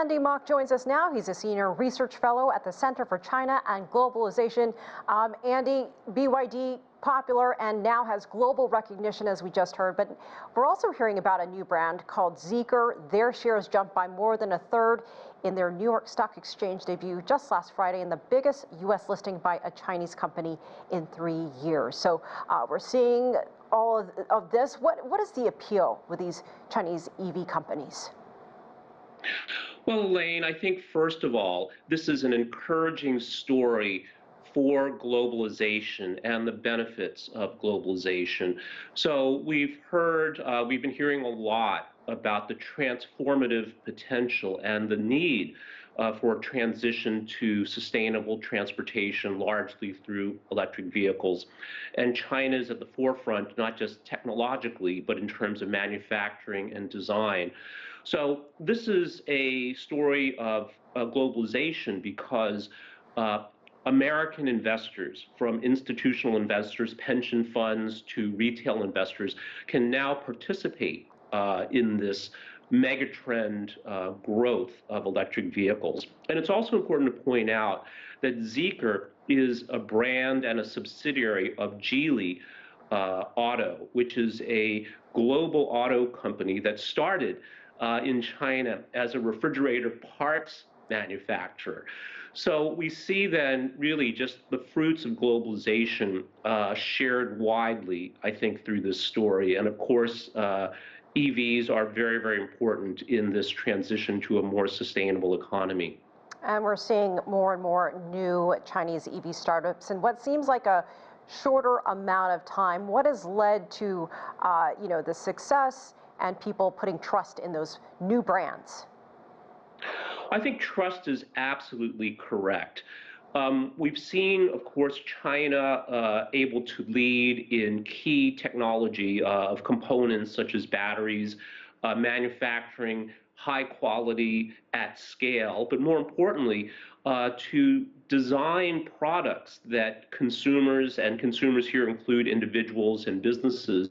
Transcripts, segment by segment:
Andy Mok joins us now. He's a senior research fellow at the Center for China and Globalization. Andy, BYD, popular and now has global recognition, as we just heard, but we're also hearing about a new brand called Zeekr. Their shares jumped by more than a third in their New York Stock Exchange debut just last Friday, and the biggest U.S. listing by a Chinese company in 3 years. So we're seeing all of this. What is the appeal with these Chinese EV companies? Well, Elaine, I think first of all, this is an encouraging story for globalization and the benefits of globalization. So we've been hearing a lot about the transformative potential and the need for a transition to sustainable transportation, largely through electric vehicles. And China is at the forefront, not just technologically, but in terms of manufacturing and design. So this is a story of globalization because American investors, from institutional investors, pension funds to retail investors, can now participate in this megatrend growth of electric vehicles. And it's also important to point out that Zeekr is a brand and a subsidiary of Geely Auto, which is a global auto company that started in China as a refrigerator parts manufacturer. So we see then really just the fruits of globalization shared widely, I think, through this story. And of course, EVs are very, very important in this transition to a more sustainable economy. And we're seeing more and more new Chinese EV startups in what seems like a shorter amount of time. What has led to, the success and people putting trust in those new brands? I think trust is absolutely correct. We've seen, of course, China able to lead in key technology of components such as batteries, manufacturing high quality at scale, but more importantly, to design products that consumers, and consumers here include individuals and businesses,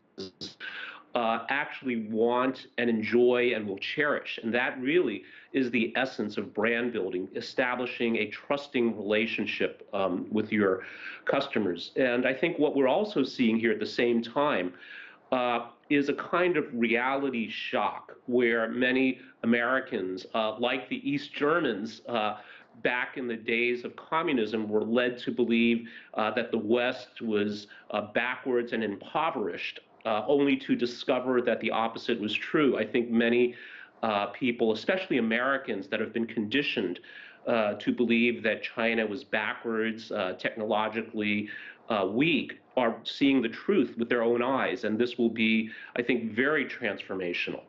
actually want and enjoy and will cherish. And that really is the essence of brand building, establishing a trusting relationship with your customers. And I think what we're also seeing here at the same time is a kind of reality shock where many Americans, like the East Germans, back in the days of communism, were led to believe that the West was backwards and impoverished, only to discover that the opposite was true. I think many people, especially Americans that have been conditioned to believe that China was backwards, technologically weak, are seeing the truth with their own eyes. And this will be, I think, very transformational.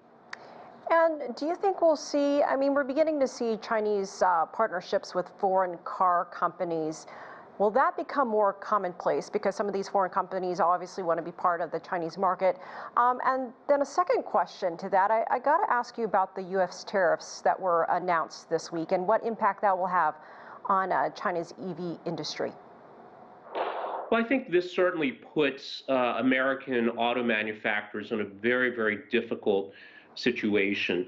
And do you think we'll see, we're beginning to see Chinese partnerships with foreign car companies. Will that become more commonplace because some of these foreign companies obviously want to be part of the Chinese market? And then a second question to that, I got to ask you about the U.S. tariffs that were announced this week and what impact that will have on China's EV industry. Well, I think this certainly puts American auto manufacturers in a very, very difficult situation.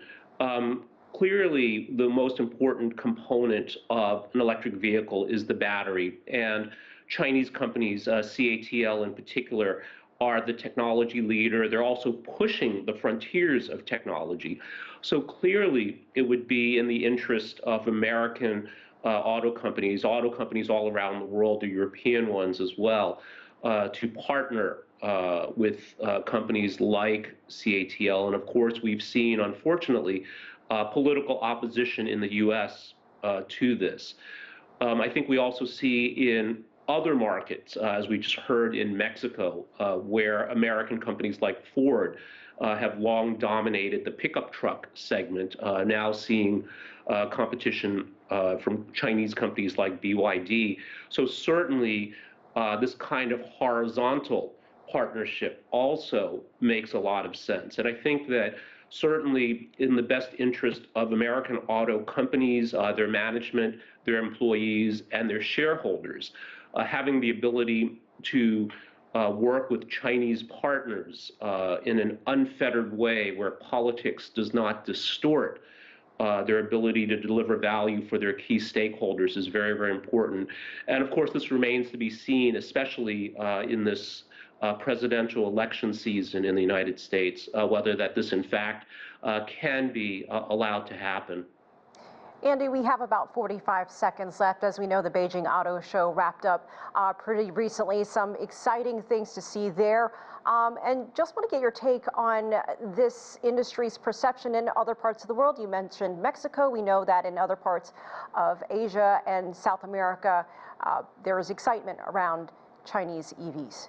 Clearly, the most important component of an electric vehicle is the battery, and Chinese companies, CATL in particular, are the technology leader. They're also pushing the frontiers of technology. So clearly, it would be in the interest of American auto companies all around the world, the European ones as well, to partner with companies like CATL. And of course, we've seen, unfortunately, political opposition in the U.S. To this. I think we also see in other markets, as we just heard in Mexico, where American companies like Ford have long dominated the pickup truck segment, now seeing competition from Chinese companies like BYD. So certainly this kind of horizontal partnership also makes a lot of sense. And I think that certainly in the best interest of American auto companies, their management, their employees, and their shareholders, having the ability to work with Chinese partners in an unfettered way where politics does not distort their ability to deliver value for their key stakeholders is very, very important. And of course, this remains to be seen, especially in this presidential election season in the United States, whether that this in fact can be allowed to happen. Andy, we have about 45 seconds left. As we know, the Beijing Auto Show wrapped up pretty recently. Some exciting things to see there. And just want to get your take on this industry's perception in other parts of the world. You mentioned Mexico. We know that in other parts of Asia and South America, there is excitement around Chinese EVs.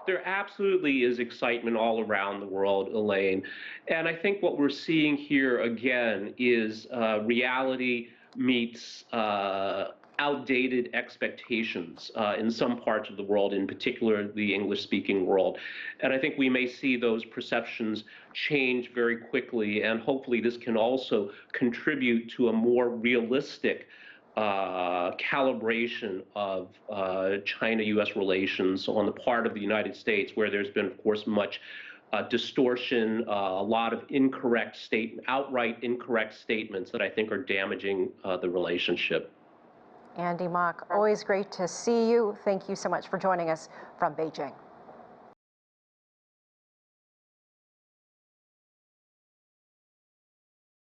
There absolutely is excitement all around the world, Elaine. And I think what we're seeing here again is reality meets outdated expectations in some parts of the world, in particular the English-speaking world. And I think we may see those perceptions change very quickly, and hopefully this can also contribute to a more realistic calibration of China-U.S. relations on the part of the United States, where there's been, of course, much distortion, a lot of outright incorrect statements that I think are damaging the relationship. Andy Mok, always great to see you. Thank you so much for joining us from Beijing.